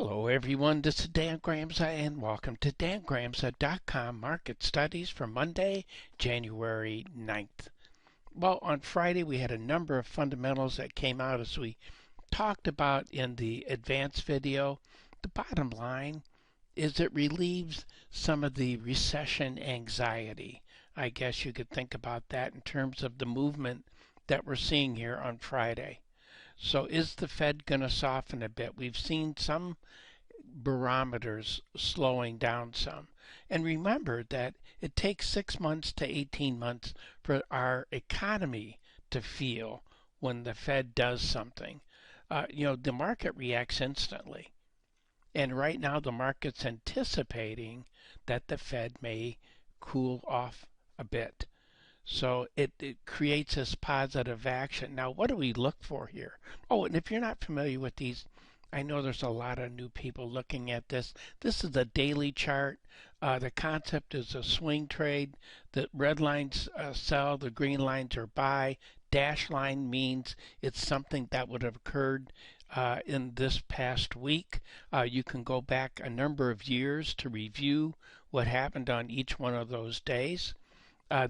Hello everyone, this is Dan Gramza and welcome to dangramza.com Market Studies for Monday, January 9th. Well, on Friday we had a number of fundamentals that came out as we talked about in the advanced video. The bottom line is it relieves some of the recession anxiety. I guess you could think about that in terms of the movement that we're seeing here on Friday. So is the Fed going to soften a bit? We've seen some barometers slowing down some. And remember that it takes 6 months to 18 months for our economy to feel when the Fed does something. The market reacts instantly. And right now the market's anticipating that the Fed may cool off a bit. So it creates this positive action. Now, what do we look for here? Oh, and if you're not familiar with these, I know there's a lot of new people looking at this. This is a daily chart. The concept is a swing trade. The red lines sell, the green lines are buy. Dash line means it's something that would have occurred in this past week. You can go back a number of years to review what happened on each one of those days.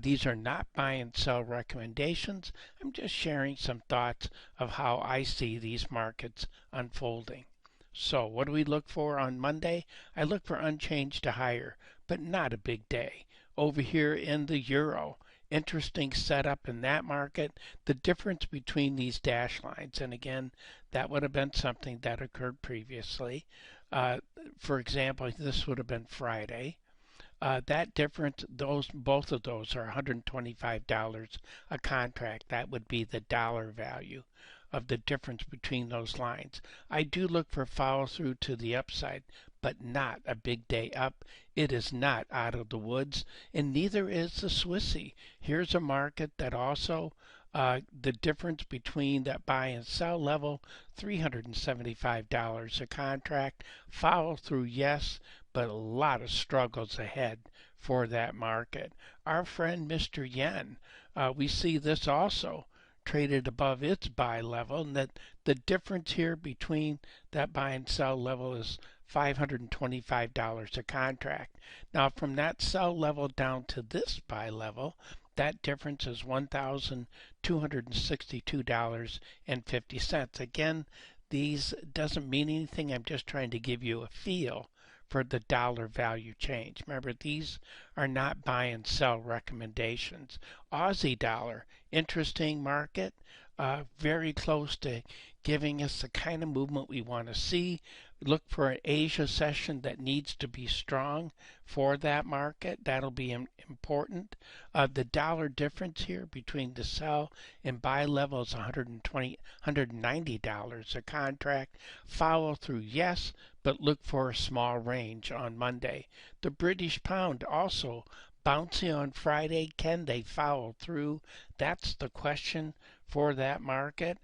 These are not buy and sell recommendations. I'm just sharing some thoughts of how I see these markets unfolding. So what do we look for on Monday? I look for unchanged to higher, but not a big day. Over here in the euro, interesting setup in that market. The difference between these dash lines, and again, that would have been something that occurred previously. For example, this would have been Friday. That difference, both of those are $125 a contract. That would be the dollar value of the difference between those lines. I do look for follow through to the upside, but not a big day up. It is not out of the woods, and neither is the Swissy. Here's a market that also the difference between that buy and sell level, $375 a contract. Follow through, yes, but a lot of struggles ahead for that market. Our friend Mr. Yen, we see this also traded above its buy level, and that the difference here between that buy and sell level is $525 a contract. Now from that sell level down to this buy level, that difference is $1,262.50. Again, these doesn't mean anything. I'm just trying to give you a feel for the dollar value change. Remember, these are not buy and sell recommendations. Aussie dollar, interesting market, very close to giving us the kind of movement we want to see. Look for an Asia session that needs to be strong for that market. That'll be important. The dollar difference here between the sell and buy level is $190 a contract. Follow through, yes, but look for a small range on Monday. The British pound also bouncing on Friday. Can they follow through? That's the question for that market.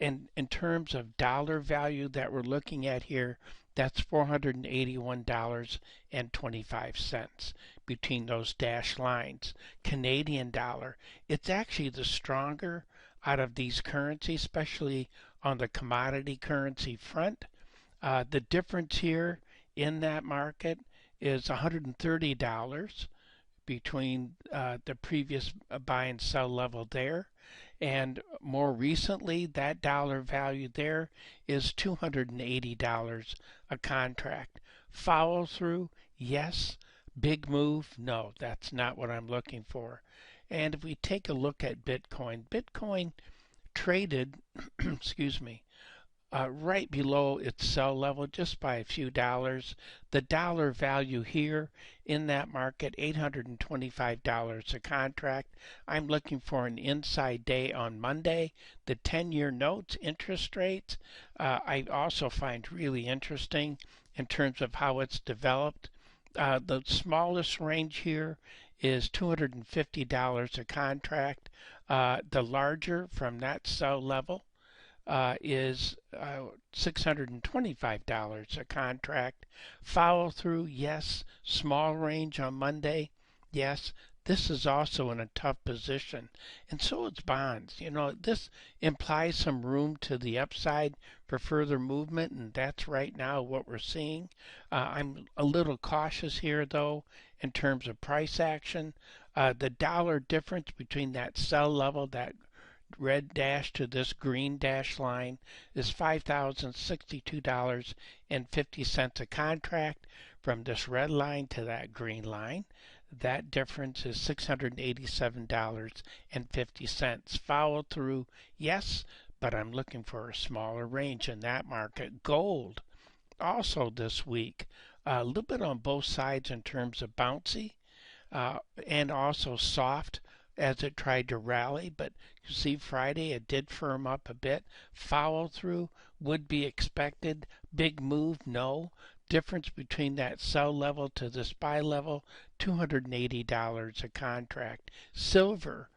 In terms of dollar value that we're looking at here, that's $481.25 between those dashed lines. Canadian dollar, it's actually the stronger out of these currencies, especially on the commodity currency front. The difference here in that market is $130 between the previous buy and sell level there. And more recently, that dollar value there is $280 a contract. Follow through, yes. Big move, no, that's not what I'm looking for. And if we take a look at Bitcoin traded, excuse me, right below its sell level just by a few dollars. The dollar value here in that market, $825 a contract. I'm looking for an inside day on Monday. The 10-year notes interest rates, I also find really interesting in terms of how it's developed. The smallest range here is $250 a contract. The larger from that sell level is $625 a contract. Follow through, yes. Small range on Monday, yes. this is also in a tough position, and so is bonds. This implies some room to the upside for further movement, and that's right now what we're seeing. I'm a little cautious here, though, in terms of price action. The dollar difference between that sell level, that red dash to this green dash line, is $5,062.50 a contract. From this red line to that green line, that difference is $687.50. Follow through, yes, but I'm looking for a smaller range in that market. Gold also this week, a little bit on both sides in terms of bouncy, and also soft as it tried to rally. But you see, Friday it did firm up a bit. Follow through would be expected. Big move, no. Difference between that sell level to this buy level, $280 a contract. Silver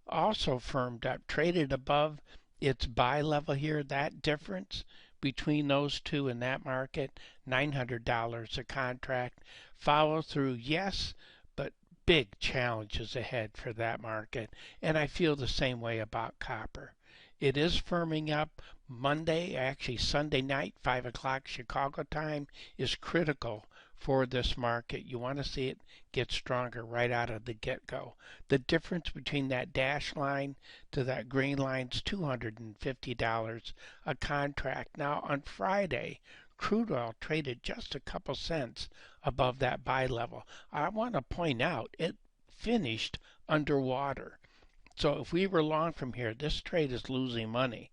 also firmed up, traded above its buy level here. That difference between those two in that market, $900 a contract. Follow through, yes, but big challenges ahead for that market. And I feel the same way about copper. It is firming up. Monday, actually Sunday night, 5 o'clock Chicago time, is critical for this market. You want to see it get stronger right out of the get-go. The difference between that dash line to that green line is $250 a contract. Now, on Friday, crude oil traded just a couple cents above that buy level. I want to point out it finished underwater. So if we were long from here, this trade is losing money.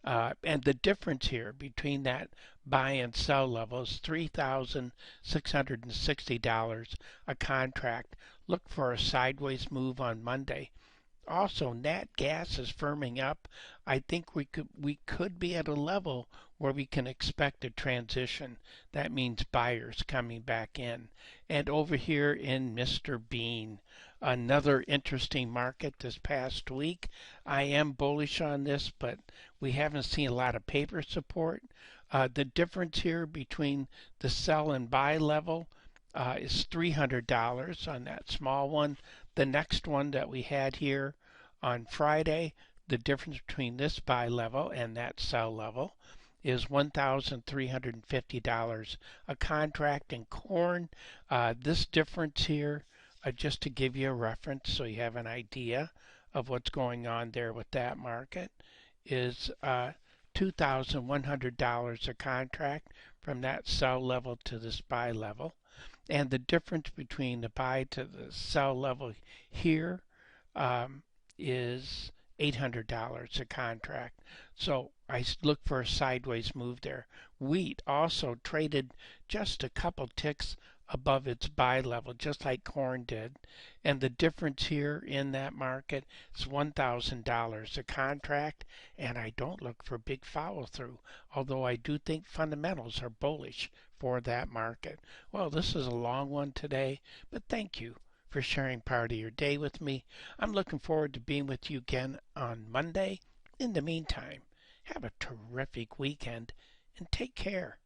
And the difference here between that buy and sell level is $3,660 a contract. Look for a sideways move on Monday. Also, nat gas is firming up. I think we could be at a level where we can expect a transition. That means buyers coming back in. And over here in Mr. Bean, another interesting market this past week. I am bullish on this, but we haven't seen a lot of paper support. The difference here between the sell and buy level is $300 on that small one. The next one that we had here on Friday, the difference between this buy level and that sell level is $1,350 a contract in corn. This difference here, just to give you a reference so you have an idea of what's going on there with that market, is $2,100 a contract from that sell level to this buy level. And the difference between the buy to the sell level here is $800 a contract. So I look for a sideways move there. Wheat also traded just a couple ticks above its buy level, just like corn did. And the difference here in that market is $1,000 a contract, and I don't look for big follow through, although I do think fundamentals are bullish for that market. Well, this is a long one today, but thank you for sharing part of your day with me. I'm looking forward to being with you again on Monday. In the meantime, have a terrific weekend and take care.